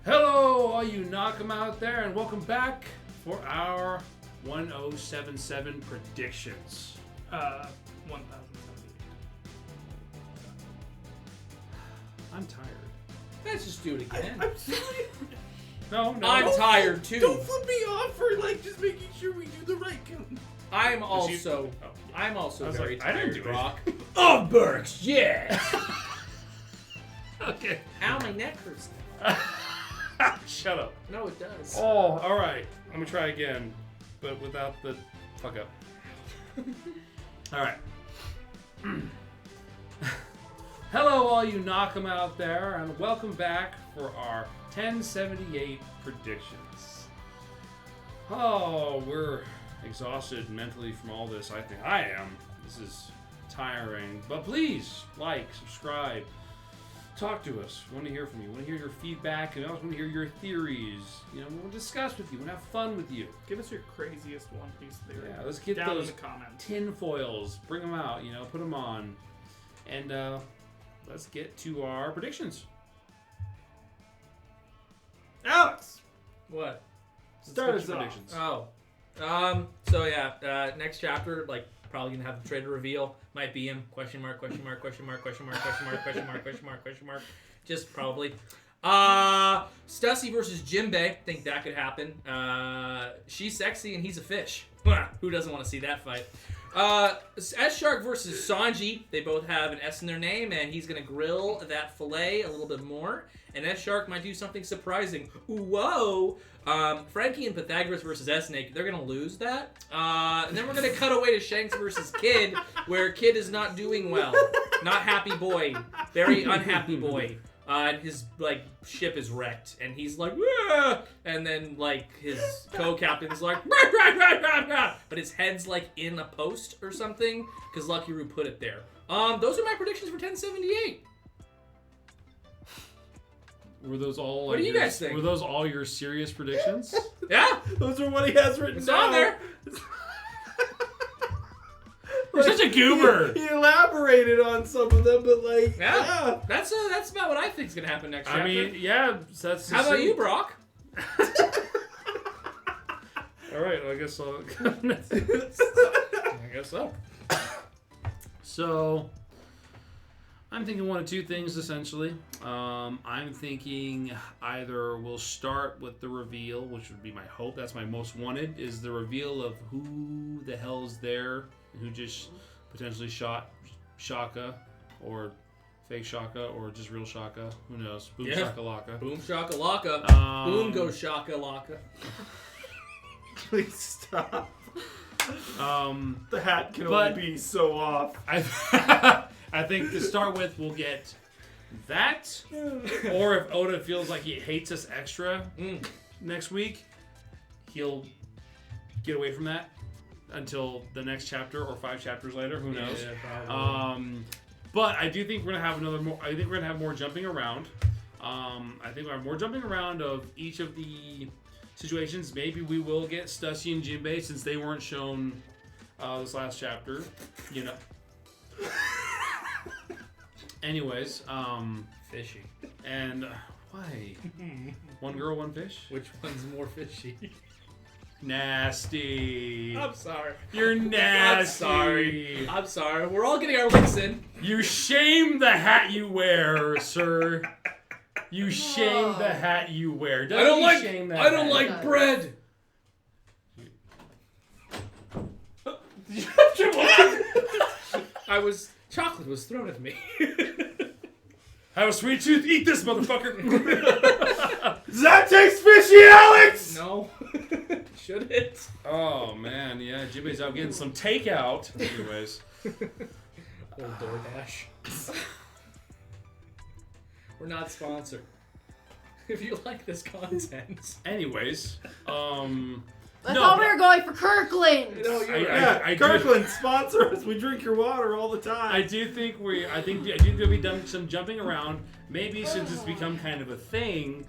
Hello, all you knock-em out there, and welcome back for our 1077 predictions. 1078. I'm tired. Let's just do it again. I'm sorry. No. I'm tired too. Don't flip me off for just making sure we do the right count. I'm also I was very like, I didn't tired, do it. Brock. Oh, Burks, yeah. Okay. Ow, my neck hurts. Shut up. No, it does. Oh, all right. I'm gonna try again, but without the fuck up. All right. Hello, all you knock-em out there, and welcome back for our 1078 predictions. Oh, we're exhausted mentally from all this. I think I am. This is tiring, but please like, subscribe. Talk to us. We want to hear from you. We want to hear your feedback, and we also want to hear your theories. You know, we want to discuss with you. We want to have fun with you. Give us your craziest One Piece theory. Yeah, let's get down those in the comments. tin foils. Bring them out. You know, put them on, and let's get to our predictions. Alex, What? start Let's us get your off. predictions. So yeah, next chapter, probably gonna have the traitor reveal. Might be him. Question mark, question mark, question mark, question mark, question mark, question mark, question mark, question mark. Just probably. Stussy versus Jinbe. Think that could happen. She's sexy and he's a fish. Who doesn't want to see that fight? S-Shark versus Sanji. They both have an S in their name, and he's going to grill that fillet a little bit more. And S-Shark might do something surprising. Ooh, whoa! Frankie and Pythagoras versus S-Snake. They're going to lose that. And then we're going to cut away to Shanks versus Kid, where Kid is not doing well. Not happy boy. Very unhappy boy. And his ship is wrecked, and he's like, "Wah!" And then his co-captain's like, "Rah, rah, rah, rah, rah!" But his head's in a post or something because Lucky Roo put it there. Those are my predictions for 1078. Were those all? What do you guys think? Were those all your serious predictions? Yeah, Those are what he has written it's down. on there. You're such a goober. He elaborated on some of them, but Yeah, that's about what I think is gonna happen next chapter. I mean, yeah. That's. How about you, Brock? All right. I guess I'll. I guess so. So, I'm thinking one of two things, essentially. I'm thinking either we'll start with the reveal, which would be my hope. That's my most wanted, is the reveal of who the hell's there, who just potentially shot Shaka, or fake Shaka, or just real Shaka. Who knows? Boom Shaka Laka. Boom shakalaka. Boom goes shakalaka. Please stop. The hat can but- only be so off. I think to start with, we'll get that. Or if Oda feels like he hates us extra next week, he'll get away from that until the next chapter or 5 chapters later. Who knows? Yeah, probably. But I do think we're gonna have I think we're gonna have more jumping around. I think we'll have more jumping around of each of the situations. Maybe we will get Stussy and Jinbe since they weren't shown this last chapter. You know. Anyways, Fishy. and why? One girl, one fish? Which one's more fishy? Nasty. I'm sorry. You're nasty. I'm sorry. We're all getting our licks in. You shame the hat you wear, sir. You shame the hat you wear. I don't like. Shame that I don't hat. like bread. Chocolate was thrown at me. Have a sweet tooth. Eat this, motherfucker. Does that taste fishy, Alex? No. Should it? Oh man, yeah. Jimmy's out getting some takeout. Anyways, Old DoorDash. We're not sponsored. If you like this content. anyways, I thought we were going for Kirkland. No, I do- Kirkland, sponsor us. We drink your water all the time. I do think I think there'll be some jumping around. Maybe since it's become kind of a thing,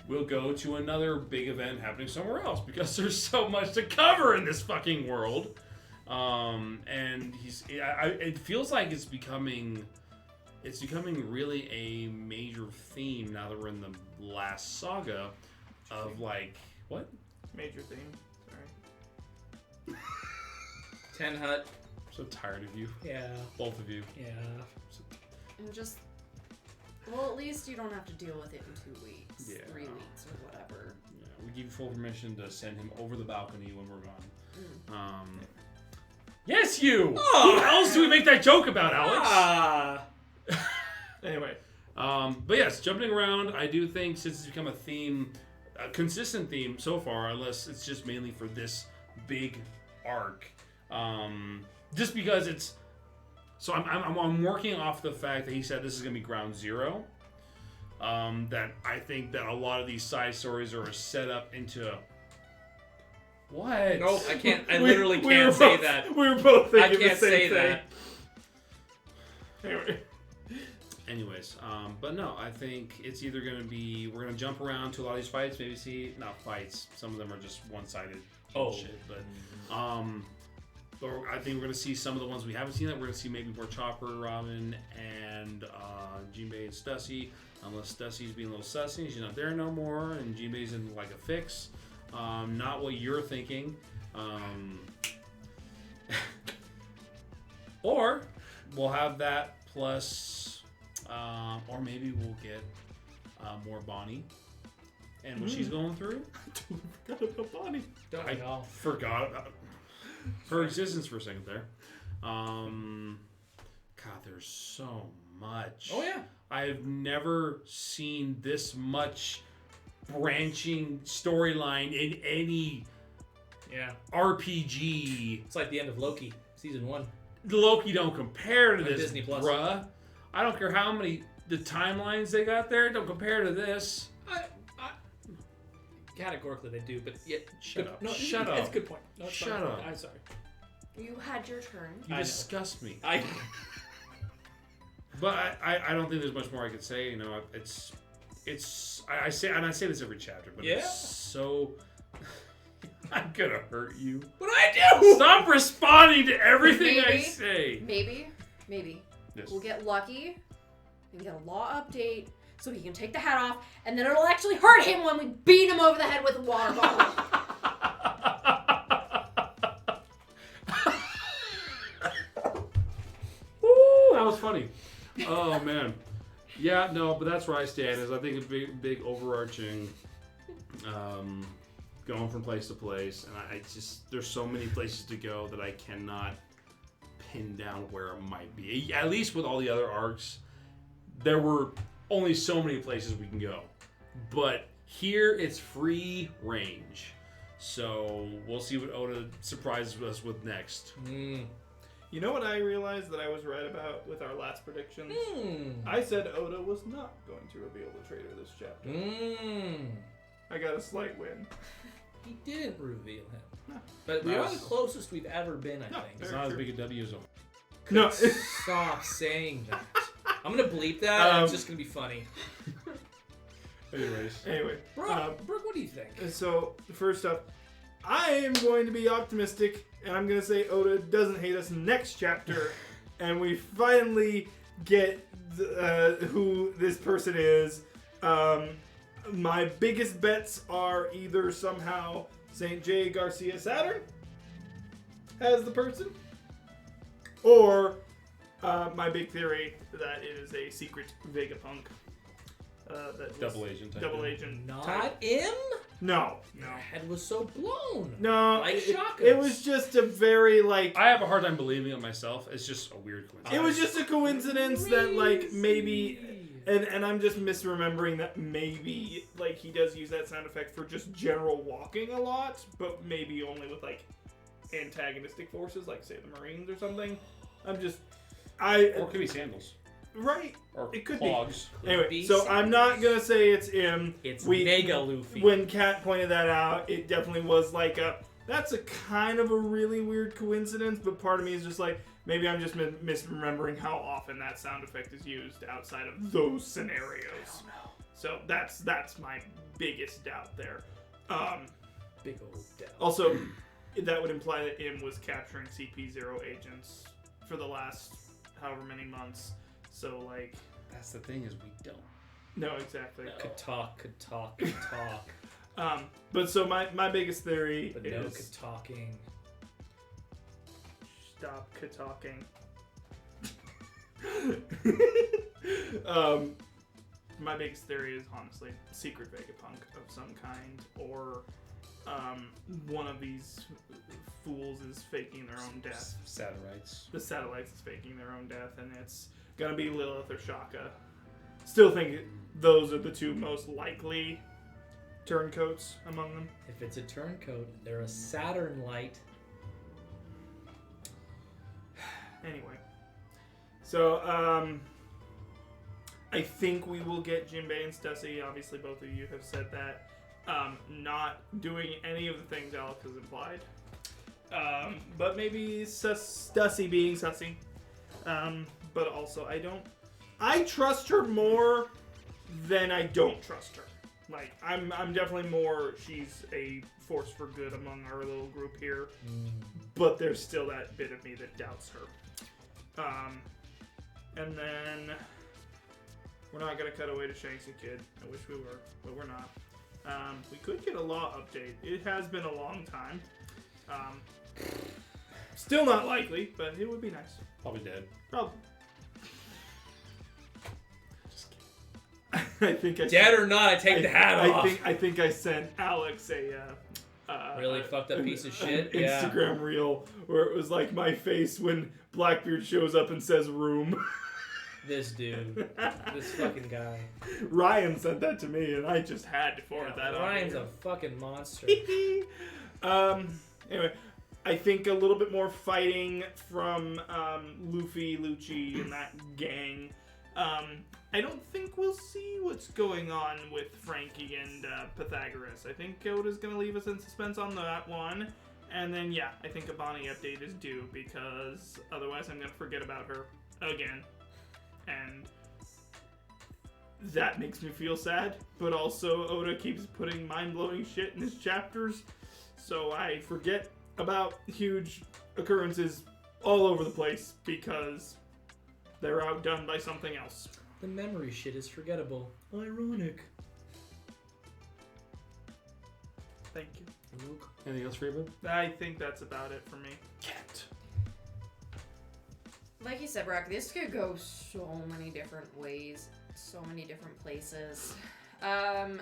we'll go to another big event happening somewhere else because there's so much to cover in this fucking world. And it feels like it's becoming it's becoming really a major theme now that we're in the last saga of like what? Major theme. Sorry. Ten Hut. I'm so tired of you. Yeah. Both of you. Yeah. And just, well, at least you don't have to deal with it in 2 weeks, Yeah. 3 weeks, or whatever. Yeah, we give you full permission to send him over the balcony when we're gone. Yes, you! Oh. Who else do we make that joke about, Alex? Anyway. But yes, jumping around, I do think since it's become a theme, a consistent theme so far, unless it's just mainly for this big arc, just because it's, so I'm working off the fact that he said this is going to be ground zero, that I think that a lot of these side stories are set up into, what? Nope, I can't, I literally can't say that. We were both thinking I can't the say same thing. that. Anyway. Anyways, but no, I think it's either going to be, we're going to jump around to a lot of these fights, maybe see, not fights, some of them are just one-sided shit, but I think we're going to see some of the ones we haven't seen that. We're going to see maybe more Chopper, Robin, and Jinbe and Stussy, unless Stussy's being a little sussy, she's not there no more, and Jinbe's in like a fix. Not what you're thinking. Or we'll have that plus, or maybe we'll get more Bonnie and what she's going through. I forgot about Bonnie. Don't I we all? forgot about her existence for a second there. God, there's so much. Oh yeah. I've never seen this much branching storyline in any RPG. It's like the end of Loki, season 1. Loki don't compare to On this, Disney Plus. bruh. I don't care how many the timelines they got there. Don't compare to this. Categorically they do, but yet Shut up. No, Shut That's up. a good point. No, it's Shut fine. up. I'm sorry. You had your turn. You I know. disgust me. I But I don't think there's much more I could say. You know, I say this every chapter, but Yeah. it's so. I'm gonna hurt you. What I do? Stop responding to everything I Maybe. say. Maybe. Yes. We'll get lucky and get a law update so he can take the hat off, and then it'll actually hurt him when we beat him over the head with a water bottle. Woo, that was funny. Oh man. Yeah, no, but that's where I stand. Is I think it's big overarching, going from place to place, and I just there's so many places to go that I cannot pin down where it might be. At least with all the other arcs, there were only so many places we can go, but here it's free range. So we'll see what Oda surprises us with next. You know what I realized that I was right about with our last predictions? Hmm. I said Oda was not going to reveal the traitor this chapter. I got a slight win. He didn't reveal him. No. But we are Nice. the closest we've ever been, I No, think. It's Very not as true. big a W as No. Stop saying that. I'm gonna bleep that, and it's just gonna be funny. Anyways. Anyway, Brooke, what do you think? so first up, I am going to be optimistic, and I'm going to say Oda doesn't hate us next chapter, and we finally get who this person is. My biggest bets are either somehow St. J. Garcia Saturn as the person, or my big theory that it is a secret Vegapunk. That Double agent type Double thing. agent. Not type. him? No. Your head was so blown. No. Like it Shaka's. was just a very like. I have a hard time believing it myself. It's just a weird coincidence. It was just a coincidence that like maybe, and I'm just misremembering that maybe like he does use that sound effect for just general walking a lot, but maybe only with like antagonistic forces, like say the Marines or something. Or it could be sandals. Right. Or It could clogs. be. Anyway, be so I'm not gonna say it's him. It's Mega Luffy. When Kat pointed that out, it definitely was like that's a kind of a really weird coincidence, but part of me is just like, maybe I'm just misremembering how often that sound effect is used outside of those scenarios. I don't know. So that's my biggest doubt there. Big old doubt. Also, that would imply that M was capturing CP0 agents for the last however many months. So like, That's the thing is we don't. no, exactly. No. Could talk. But so my biggest theory But no is talking. stop talking. My biggest theory is honestly secret Vegapunk of some kind, or one of these fools is faking their own death. Satellites. The satellites is faking their own death, and it's gonna be Lilith or Shaka. Still think those are the two most likely turncoats among them. If it's a turncoat, they're a Saturn light. Anyway, so I think we will get Jinbe and Stussy. Obviously, both of you have said that. Not doing any of the things Alex has implied. But maybe Stussy being Sussy. But also, I trust her more than I don't trust her. Like, I'm definitely more, she's a force for good among our little group here. But there's still that bit of me that doubts her. And then we're not going to cut away to Shanks and Kid. I wish we were, but we're not. We could get a law update. It has been a long time. Still not likely, but it would be nice. Probably dead. Probably. I think I Dead or not, I take the hat off. I think I sent Alex a Really fucked up piece of shit. An Instagram reel where it was like my face when Blackbeard shows up and says room. This dude. This fucking guy. Ryan sent that to me and I just had to forward that on. Ryan's a fucking monster. Anyway, I think a little bit more fighting from Luffy, Lucci, and that gang. I don't think we'll see what's going on with Frankie and Pythagoras. I think Oda's going to leave us in suspense on that one. And then, yeah, I think a Bonnie update is due because otherwise I'm going to forget about her again. And that makes me feel sad. But also, Oda keeps putting mind-blowing shit in his chapters. So I forget about huge occurrences all over the place because they're outdone by something else. The memory shit is forgettable. Ironic. Thank you. Anything else for you, bud? I think that's about it for me. Cat. Like you said, Brock, this could go so many different ways, so many different places. I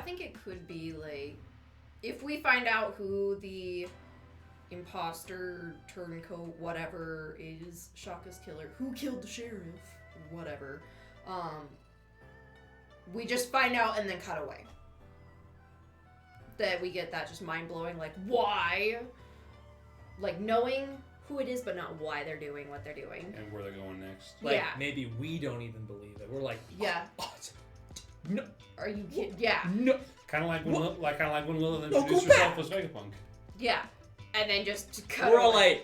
think it could be like, if we find out who the imposter, turncoat, whatever is Shaka's killer, who killed the sheriff, whatever, we just find out and then cut away. That we get that just mind-blowing, like, why? Like, knowing who it is, but not why they're doing what they're doing. And where they're going next. Like, yeah. maybe we don't even believe it. We're like, Yeah. oh, no. Are you kidding? Yeah. No. Kind of like when Lilith No, introduced go herself back. as Vegapunk. Yeah. And then just cut We're all away.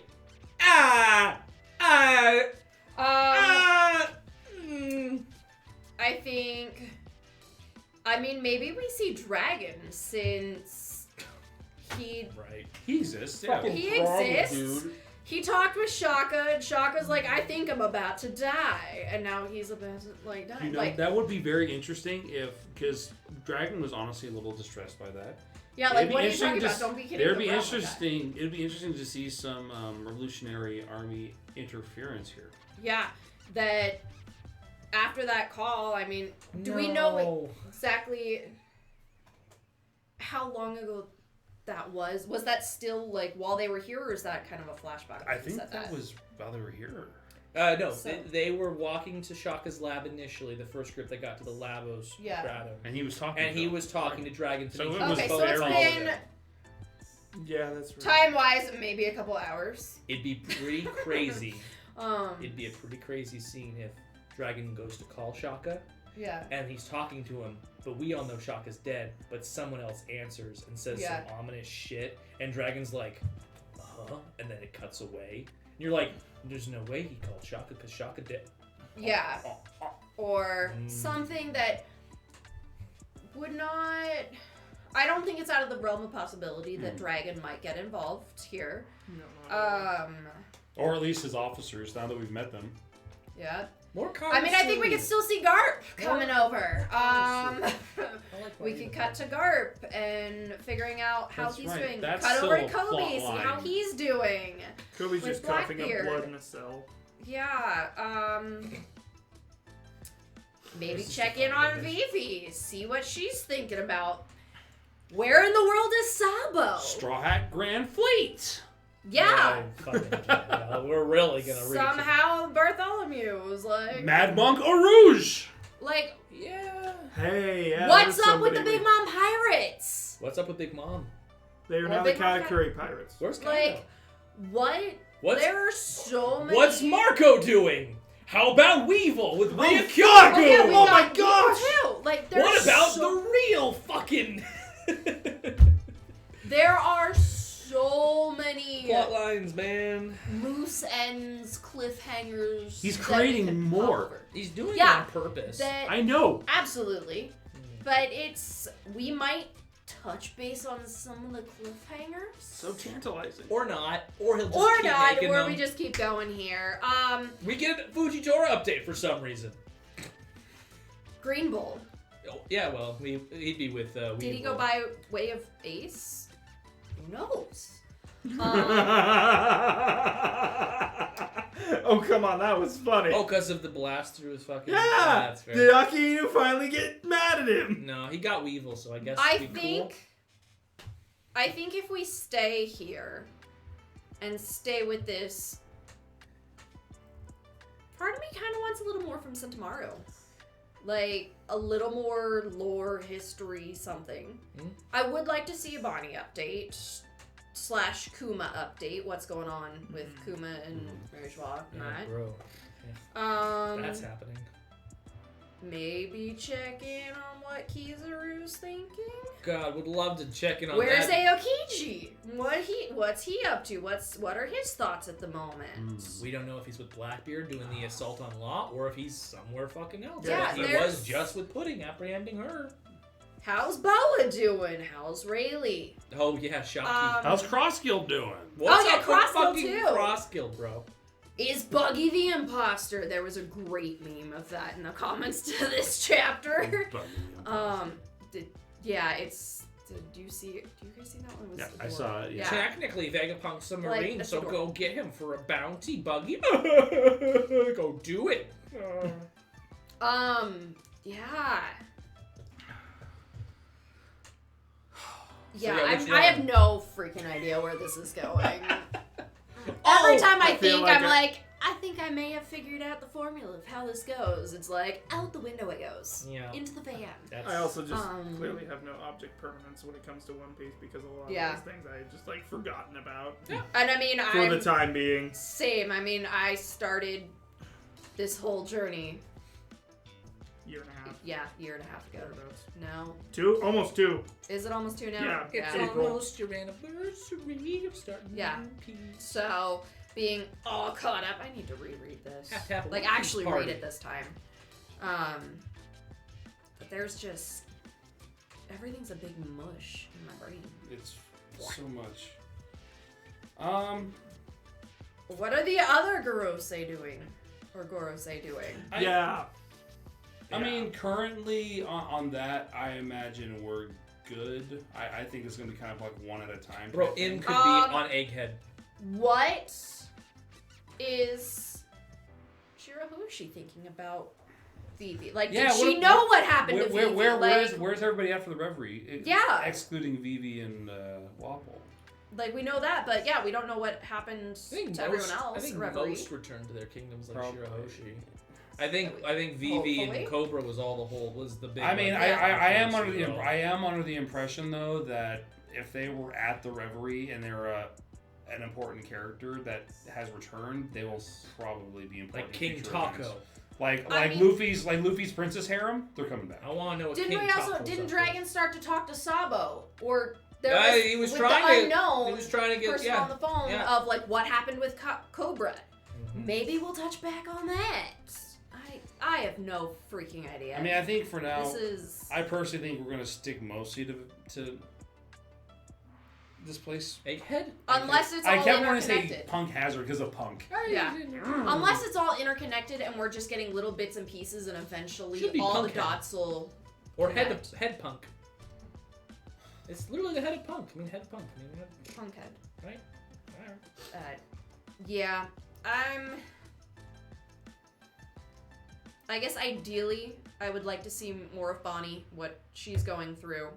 like, I think... I mean, maybe we see Dragon since he... Right. He exists, yeah. He exists. He talked with Shaka, and Shaka's like, I think I'm about to die. And now he's about to, like, die. You know, like, that would be very interesting because Dragon was honestly a little distressed by that. yeah, like, It'd be what are you interesting talking about? to Don't be kidding It'd be around like that. interesting. It'd be interesting to see some Revolutionary Army interference here. Yeah, that after that call, I mean, do we know exactly how long ago that was? Was that still, like, while they were here, or is that kind of a flashback? I think that was while they were here. No, So- they were walking to Shaka's lab initially, the first group that got to the Labos Yeah. Grotto. And he was talking And to he them. was talking to Dragon. So Phoenix. it was Okay, so both it's all been, of Yeah, that's right. time-wise, maybe a couple hours. It'd be pretty crazy. Um, It'd be a pretty crazy scene if Dragon goes to call Shaka, yeah. and he's talking to him, but we all know Shaka's dead, but someone else answers and says Yeah. some ominous shit, and Dragon's like, uh-huh, and then it cuts away. And you're like, there's no way he called Shaka, because Shaka dead. Yeah. Or Mm. something that would not... I don't think it's out of the realm of possibility that Dragon might get involved here. No. Or at least his officers, now that we've met them. Yeah. More I mean, I think we could still see Garp coming over. We could could cut to Garp and figuring out how That's he's right. doing. That's Cut over to still a Kobe, plot see how line. he's doing. Kobe's with just coughing up Blackbeard. blood in a cell. Yeah, maybe This is check the in funny on image. Vivi, see what she's thinking about. Where in the world is Sabo? Straw Hat Grand Fleet! Yeah. We're really gonna reach Somehow Bartholomew was like, Mad Monk Arouge! like, it. Yeah. Hey, yeah. what's there's up with the somebody Big Mom pirates? What's up with Big Mom? They are Or now the Big Mom Katakuri pirates. Where's Kaido? Like, what? What's There are so many. What's Marco doing? How about Weevil with Ryukyu? fuck! Oh, yeah, we Oh got my gosh! Too. Like, there's What about so, the real fucking There are so many plot lines, man? loose ends, cliffhangers. He's that creating we can more. pop over. He's doing Yeah, it on purpose. That I know! absolutely, but we might touch base on some of the cliffhangers. So tantalizing. Or not. Or he'll just Or keep not, making or them. we just keep going here. We get a Fujitora update for some reason. Green Bull. Oh, yeah, well, he'd be with Weevil. Did he go by way of Ace? Who knows? Oh, come on, that was funny. Oh, because of the blast through his fucking... yeah! That's fair. Did Akinu finally get mad at him? No, he got Weevil, so I guess I it'd be cool. think if we stay here and stay with this, part of me kind of wants a little more from Sentomaru. Like, a little more lore, history, something. Hmm? I would like to see a Bonnie update / Kuma update. What's going on with Kuma and Bourgeois? Yeah, bro. That's happening. Maybe check in on what Kizaru's thinking. God, would love to check in on Where's that. Aokiji? What's he up to? What are his thoughts at the moment? We don't know if he's with Blackbeard doing the assault on Law, or if he's somewhere fucking else. Yeah, But he there's- was just with Pudding, apprehending her. How's Boa doing? How's Rayleigh? Oh yeah, Shocky. How's Crossguild doing? What's yeah, up with Crossguild fucking too. Crossguild, bro? Is Buggy the imposter? There was a great meme of that in the comments to this chapter. Do you guys see that one? It was Yeah, I adorable. saw it, yeah. Technically, Vegapunk submarine, that's so adorable. go get him for a bounty, Buggy. Go do it. Yeah. yeah, Yeah, which I one? have no freaking idea where this is going. Every time I feel think, like I'm I- like, I think I may have figured out the formula of how this goes. It's like, out the window it goes. Yeah. Into the van. That's, I also just Um, clearly have no object permanence when it comes to One Piece because a lot Yeah. of those things I had just like forgotten about And I mean, for the time being. Same. I mean, I started this whole journey, Year and a half. year and a half ago. Thereabouts. No. Almost 2. Is it almost 2 now? Yeah, it's April. almost your anniversary of starting Yeah. One Piece. So, being all caught up, I need to reread this. Have to have a Like, One Piece actually party. read it this time. But there's just... Everything's a big mush in my brain. It's so much. What are the other Gorosei doing? Or Gorosei doing? Yeah. I mean, currently on that, I imagine we're good. I think it's going to be kind of like one at a time. Bro, type In thing. could be on Egghead. What is Shirahoshi thinking about Vivi? Like, Yeah, did she what- know what happened to Vivi? Where's everybody at for the reverie? Yeah. Excluding Vivi and Wapol. Like, we know that, but yeah, we don't know what happened I think to everyone else. I think Reverie. most returned to their kingdoms like Probably. Shirahoshi. I think Vivi Hopefully. and Cobra was the big. I mean, like, I am for under the Zero. I am under the impression though that if they were at the reverie and they're an important character that has returned, they will probably be important. like in King future Taco. events. Like I like mean- Luffy's princess harem, they're coming back. I want to know what Didn't King we also Taco's didn't up Dragon start to talk to Sabo or there Yeah, was he was with trying the to- unknown he was trying to get- person yeah, on the phone yeah. of like what happened with Cobra. Mhm. Maybe we'll touch back on that. I have no freaking idea. I mean, I think for now, this is... I personally think we're going to stick mostly to this place. Egghead? Unless it's all I kept wanting to interconnected. say Punk Hazard because of Punk. Yeah. Unless it's all interconnected and we're just getting little bits and pieces and eventually Should be all the Punkhead. dots will... Or connect. head punk. It's literally the head of punk. I mean, head punk. I mean, Punkhead. right? Alright. Yeah. I guess ideally, I would like to see more of Bonnie, what she's going through.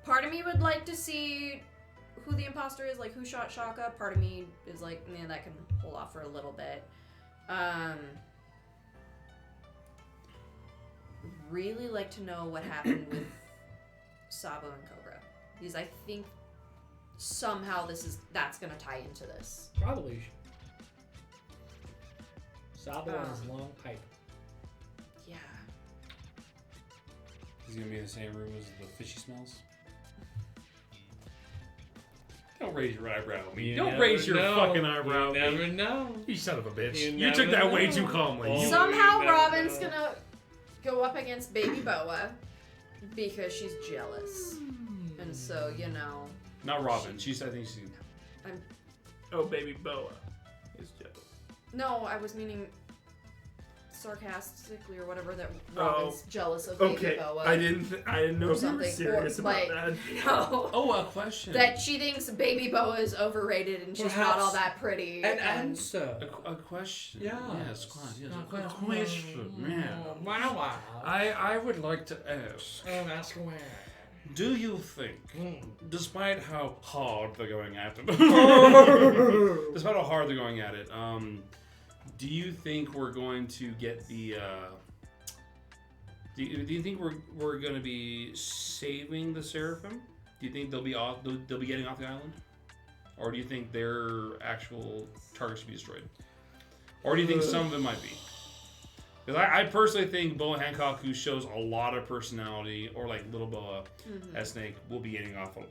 Part of me would like to see who the imposter is, like who shot Shaka. Part of me is like, man, that can hold off for a little bit. Really like to know what happened with Sabo and Cobra, because I think somehow that's gonna tie into this. Probably. Sabo and his long pipe. Yeah. He's going to be in the same room as the fishy smells. Don't raise your eyebrow at me. You Don't never raise your know. fucking eyebrow You at me. never know. You son of a bitch. You You took never that way know. too calmly. Oh. You- Somehow never Robin's know. gonna go up against Baby Boa because she's jealous, and so Not Robin. I think she's... Oh, baby Boa is jealous. No, I was meaning sarcastically or whatever that Robin's jealous of Okay, Baby Boa. I didn't know if you were Something, serious or, about like- that. No. Oh, a question. That she thinks Baby Boa is overrated and she's not Perhaps all that pretty. An and answer. A question. Yeah. Yes, yes. A A question. Yeah. Wow. I would like to ask, Ask away. do you think, despite how hard they're going at it, despite how hard they're going at it, do you think we're going to get the, do you think we're going to be saving the Seraphim? Do you think they'll be getting off the island? Or do you think their actual targets should be destroyed? Or do you think some of it might be? Because I personally think Boa Hancock, who shows a lot of personality, or like Little Boa, as Snake, will be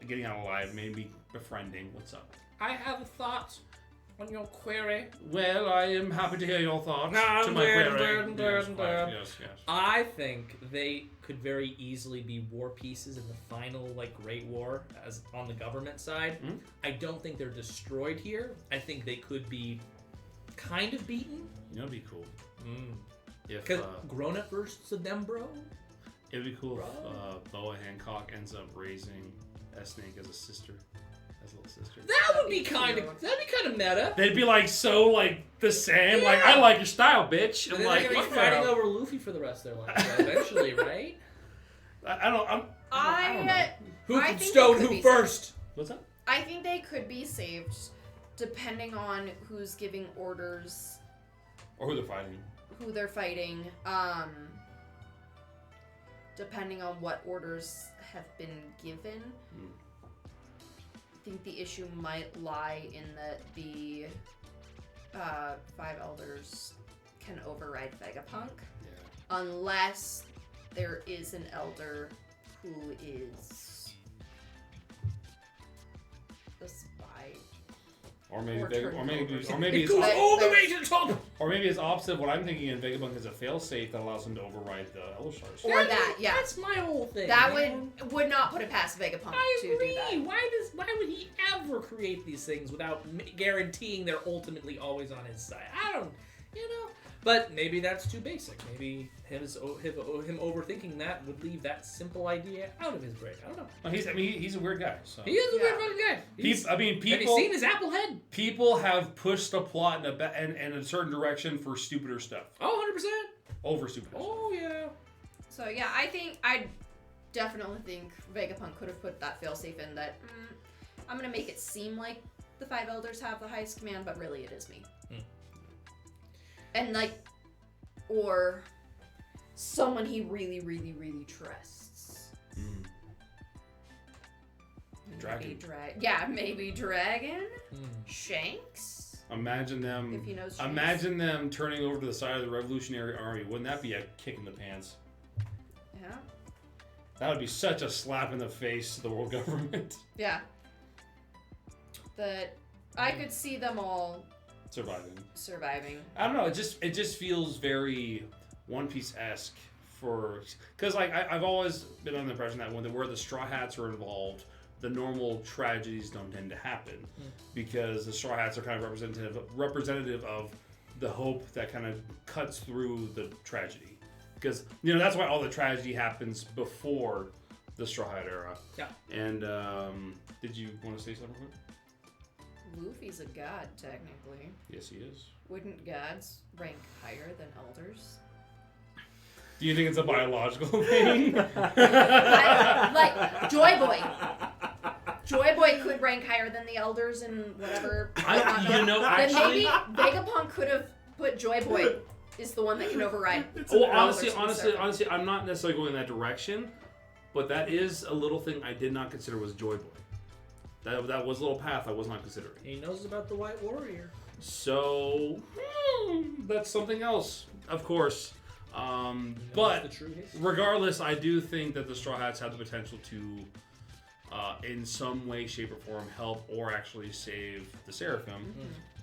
getting out alive, maybe befriending. What's up? I have a thought on your query. Well, I am happy to hear your thoughts to my query. Yes. I think they could very easily be war pieces in the final, Great War, as on the government side. I don't think they're destroyed here. I think they could be kind of beaten. You know, it'd be cool. If Because grown-up versions of them, bro. it'd be cool if Boa Hancock ends up raising S-Snake as a sister, as a little sister. That'd be kind of meta. They'd be the same. Yeah. I like your style, bitch. And I'm then like, they're gonna be what fighting the- over Luffy for the rest of their lives, though, eventually, right? I don't know. Who I can think stone it could who be first? What's up? I think they could be saved depending on who's giving orders, Or who they're fighting. who they're fighting, depending on what orders have been given. I think the issue might lie in that the Five Elders can override Vegapunk, unless there is an elder who is a spy. Or maybe Or it's Goes But- all the but- way to the top. or maybe it's opposite of what I'm thinking. And Vegapunk has a failsafe that allows him to override the LUCHSTERs. Or that, yeah. That's my whole thing. That man. would not put it past Vegapunk I to agree. do that. Why would he ever create these things without guaranteeing they're ultimately always on his side? I don't, But maybe that's too basic. Maybe him overthinking that would leave that simple idea out of his brain. I don't know. No, he's a weird guy. So. He is a weird Yeah. fucking guy. Have you Have you seen his apple head? people have pushed the plot in a certain direction for stupider stuff. Oh, 100%. Over stupider stuff. Oh, yeah. So yeah, I definitely think Vegapunk could have put that failsafe in that I'm gonna make it seem like the Five Elders have the highest command, but really it is me. And or someone he really, really, really trusts. Dragon. Maybe Dragon? Mm. Shanks? Imagine them. If he knows Shanks. Imagine them turning over to the side of the Revolutionary Army. Wouldn't that be a kick in the pants? Yeah. That would be such a slap in the face to the world government. Yeah. That I could see them all surviving. I don't know. It just feels very One Piece-esque because like I've always been under the impression that where the Straw Hats are involved, the normal tragedies don't tend to happen because the Straw Hats are kind of representative of the hope that kind of cuts through the tragedy. Because that's why all the tragedy happens before the Straw Hat era. Yeah. And did you want to say something? Luffy's a god, technically. Yes, he is. Wouldn't gods rank higher than elders? Do you think it's a biological thing? Like Joy Boy. Joy Boy could rank higher than the elders and whatever. Actually, then maybe Vegapunk could have put Joy Boy is the one that can override. Honestly, I'm not necessarily going in that direction, but that is a little thing I did not consider was Joy Boy. That was a little path I was not considering. He knows about the White Warrior. So that's something else, of course. But regardless, I do think that the Straw Hats have the potential to, in some way, shape, or form, help or actually save the Seraphim,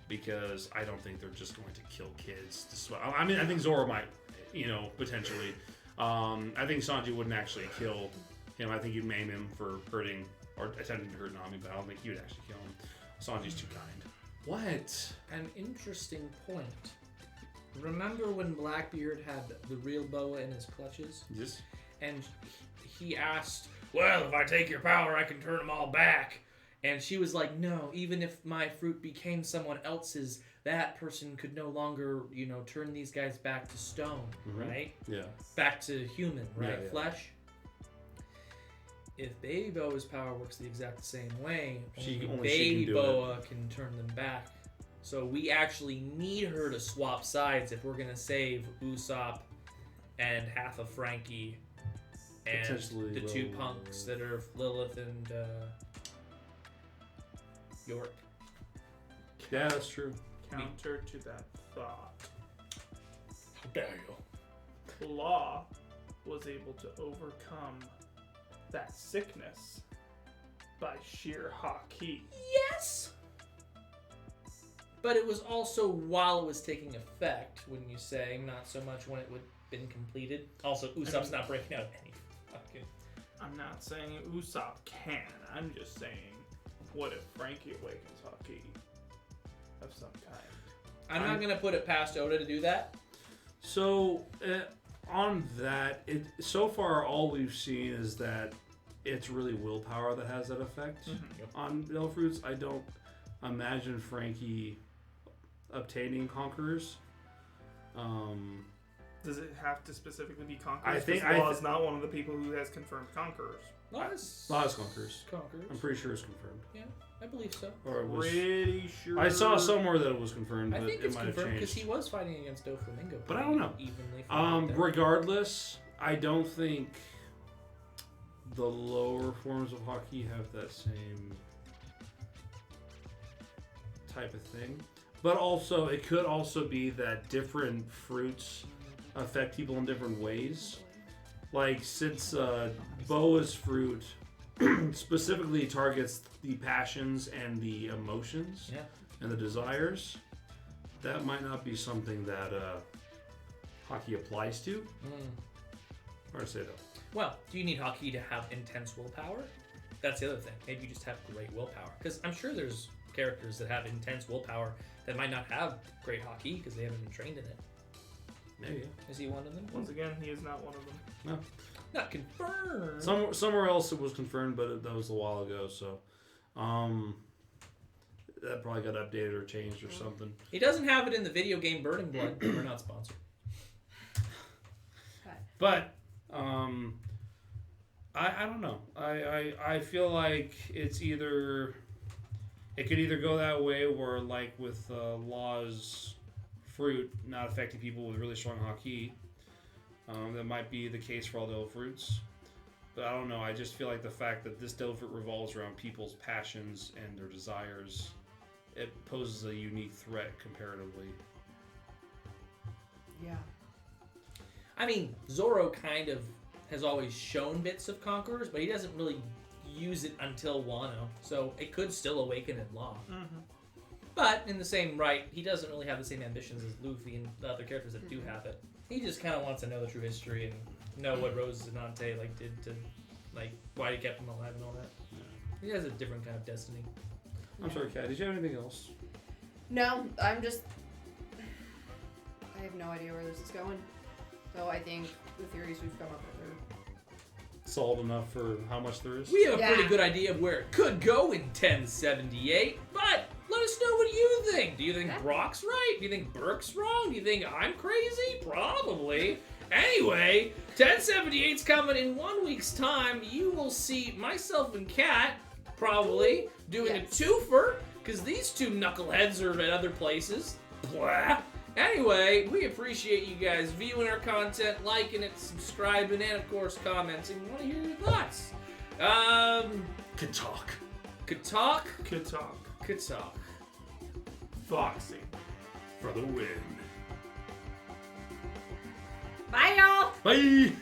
because I don't think they're just going to kill kids. I mean, I think Zoro might, potentially. I think Sanji wouldn't actually kill him. I think he'd maim him for hurting or attempting to hurt Nami, but I don't think he would actually kill him. Sanji's too kind. What? An interesting point. Remember when Blackbeard had the real boa in his clutches? Yes. And he asked, well, if I take your power, I can turn them all back. And she was like, no, even if my fruit became someone else's, that person could no longer, turn these guys back to stone, right? Yeah. Back to human, right? Yeah. Flesh. If Baby Boa's power works the exact same way, only Baby Boa can turn them back. So we actually need her to swap sides if we're going to save Usopp and half of Frankie and the two punks that are Lilith and York. Yeah, that's true. Counter to that thought. How dare you? Law was able to overcome that sickness by sheer haki. Yes! But it was also while it was taking effect, wouldn't you say? Not so much when it would have been completed. Also, Usopp's not breaking out any fucking... I'm not saying Usopp can. I'm just saying, what if Frankie awakens haki of some kind? I'm not going to put it past Oda to do that. So, on that, so far all we've seen is that it's really willpower that has that effect on Devil Fruits. I don't imagine Frankie obtaining Conquerors. Does it have to specifically be Conquerors? I think Law is not one of the people who has confirmed Conquerors. Law's Conquerors. I'm pretty sure it's confirmed. Yeah, I believe so. Or it was, pretty sure. I saw somewhere that it was confirmed, I but think it it's might have confirmed because changed. he was fighting against Doflamingo. But I don't know. Evenly. Regardless, I don't think the lower forms of hockey have that same type of thing. But also, it could also be that different fruits affect people in different ways. Like, since Boa's fruit specifically targets the passions and the emotions and the desires, that might not be something that hockey applies to. Hard to say, though. Well, do you need hockey to have intense willpower? That's the other thing. Maybe you just have great willpower. Because I'm sure there's characters that have intense willpower that might not have great hockey because they haven't been trained in it. Maybe. Is he one of them? Once again, he is not one of them. No. Not confirmed. Somewhere else it was confirmed, but that was a while ago, so that probably got updated or changed or something. He doesn't have it in the video game Burning Blood. We're not sponsored. But I don't know. I feel like it could either go that way where, like with Law's fruit not affecting people with really strong hockey. That might be the case for all Devil Fruits. But I don't know. I just feel like the fact that this Devil Fruit revolves around people's passions and their desires, it poses a unique threat comparatively. Yeah. I mean, Zoro kind of has always shown bits of Conquerors, but he doesn't really use it until Wano. So it could still awaken in Law. But in the same right, he doesn't really have the same ambitions as Luffy and the other characters that do have it. He just kind of wants to know the true history and know what Rose Zenante did to why he kept him alive and all that. He has a different kind of destiny. I'm sorry, Kat. Did you have anything else? No, I have no idea where this is going. So I think the theories we've come up with are Solid enough for how much there is? We have a pretty good idea of where it could go in 1078, but let us know what you think. Do you think Brock's right? Do you think Burke's wrong? Do you think I'm crazy? Probably. Anyway, 1078's coming in 1 week's time. You will see myself and Kat probably doing a twofer, because these two knuckleheads are at other places. Blah. Anyway, we appreciate you guys viewing our content, liking it, subscribing, and of course commenting. We want to hear your thoughts. Katalk. Foxy for the win. Bye, y'all! Bye!